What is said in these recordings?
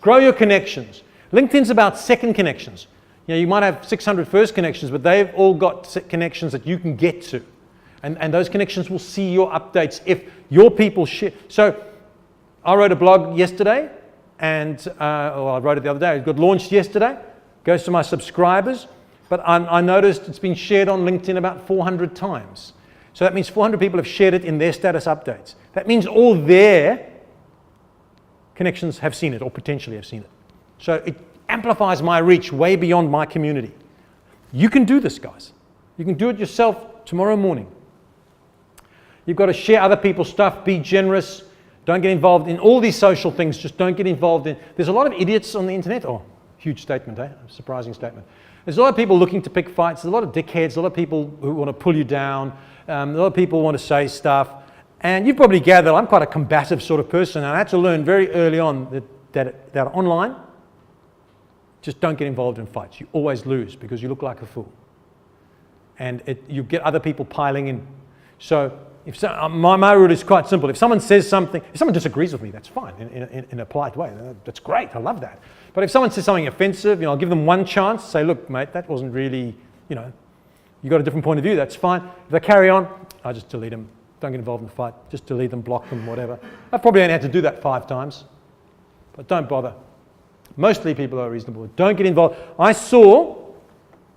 Grow your connections. LinkedIn's about second connections. You know, you might have 600 first connections, but they've all got connections that you can get to. And those connections will see your updates if your people share. So I wrote a blog yesterday, and I wrote it the other day. It got launched yesterday. Goes to my subscribers. But I noticed it's been shared on LinkedIn about 400 times. So that means 400 people have shared it in their status updates. That means all their connections have seen it or potentially have seen it. So it amplifies my reach way beyond my community. You can do this, guys. You can do it yourself tomorrow morning. You've got to share other people's stuff, be generous, don't get involved in all these social things, just don't get involved in. There's a lot of idiots on the internet. Oh, huge statement, eh? Surprising statement. There's a lot of people looking to pick fights, there's a lot of dickheads, a lot of people who want to pull you down, a lot of people want to say stuff. And you've probably gathered I'm quite a combative sort of person, and I had to learn very early on that online, just don't get involved in fights. You always lose because you look like a fool. And you get other people piling in. So my rule is quite simple. If someone says something, if someone disagrees with me, that's fine in a polite way. That's great. I love that. But if someone says something offensive, I'll give them one chance. Say, look, mate, that wasn't really, you got a different point of view. That's fine. If they carry on, I just delete them. Don't get involved in the fight. Just delete them, block them, whatever. I've probably only had to do that 5 times. But don't bother. Mostly people are reasonable. Don't get involved. I saw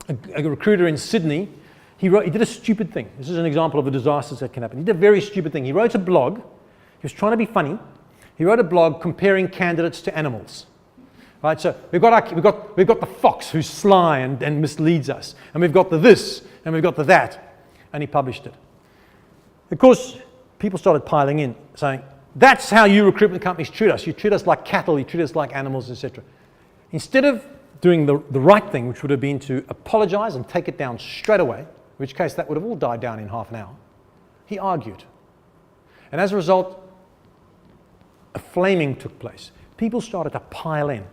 a recruiter in Sydney. He did a stupid thing. This is an example of the disasters that can happen. He did a very stupid thing. He wrote a blog. He was trying to be funny. He wrote a blog comparing candidates to animals. Right, so we've got the fox who's sly and misleads us, and we've got the this, and we've got the that, and he published it. Of course, people started piling in, saying, that's how you recruitment companies treat us. You treat us like cattle, you treat us like animals, etc. Instead of doing the right thing, which would have been to apologize and take it down straight away, in which case that would have all died down in half an hour, he argued. And as a result, a flaming took place. People started to pile in.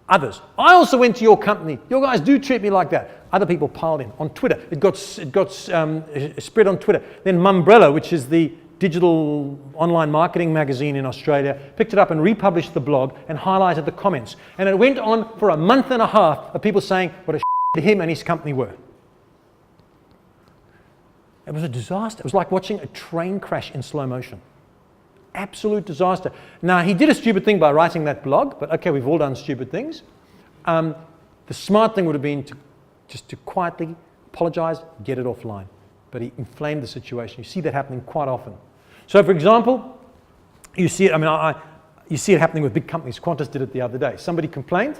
Others, I also went to your company. Your guys do treat me like that. Other people piled in. On Twitter, it got spread on Twitter. Then Mumbrella, which is the digital online marketing magazine in Australia, picked it up and republished the blog and highlighted the comments. And it went on for a month and a half of people saying what a him and his company were. It was a disaster. It was like watching a train crash in slow motion. Absolute disaster. Now, he did a stupid thing by writing that blog, but okay, we've all done stupid things. The smart thing would have been to quietly apologize, get it offline. But he inflamed the situation. You see that happening quite often. So, for example, you see it, you see it happening with big companies. Qantas did it the other day. Somebody complained,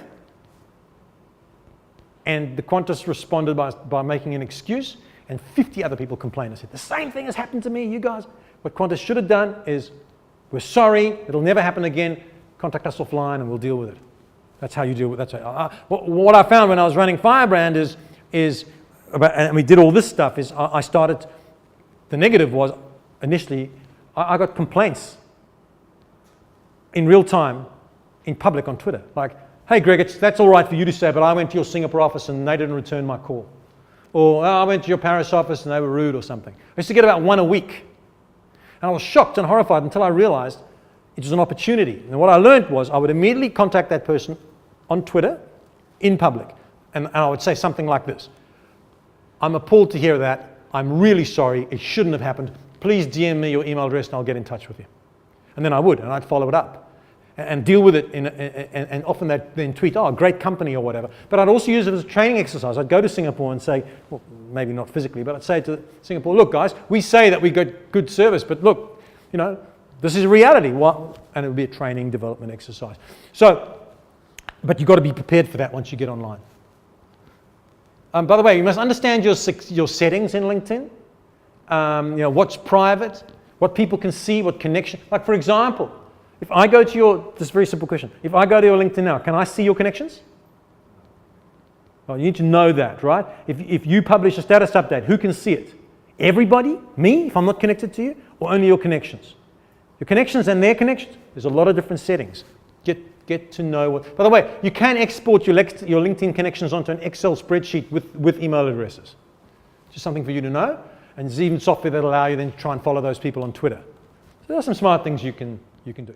and the Qantas responded by making an excuse, and 50 other people complained and said, the same thing has happened to me, you guys. What Qantas should have done is, we're sorry, it'll never happen again, contact us offline and we'll deal with it. That's how you deal with it. What I found when I was running Firebrand and we did all this stuff, is I started, the negative was, initially, I got complaints in real time, in public on Twitter. Like, hey Greg, that's all right for you to say, but I went to your Singapore office and they didn't return my call. Or I went to your Paris office and they were rude or something. I used to get about 1 a week. And I was shocked and horrified until I realized it was an opportunity. And what I learned was I would immediately contact that person on Twitter in public. And I would say something like this. I'm appalled to hear that. I'm really sorry. It shouldn't have happened. Please DM me your email address and I'll get in touch with you. And then I would, and I'd follow it up and deal with it. And often they'd then tweet, oh, great company or whatever. But I'd also use it as a training exercise. I'd go to Singapore and say, well, maybe not physically, but I'd say to Singapore, look guys, we say that we get good service, but look, this is a reality. And it would be a training development exercise. So, but you've got to be prepared for that once you get online. By the way, you must understand your settings in LinkedIn. What's private, what people can see, what connection. Like for example, if I go to this very simple question. If I go to your LinkedIn now, can I see your connections? Well, you need to know that, right? If you publish a status update, who can see it? Everybody? Me, if I'm not connected to you? Or only your connections? Your connections and their connections? There's a lot of different settings. Get to know what... By the way, you can export your LinkedIn connections onto an Excel spreadsheet with email addresses. Just something for you to know. And there's even software that allow you then to try and follow those people on Twitter. So there are some smart things you can do.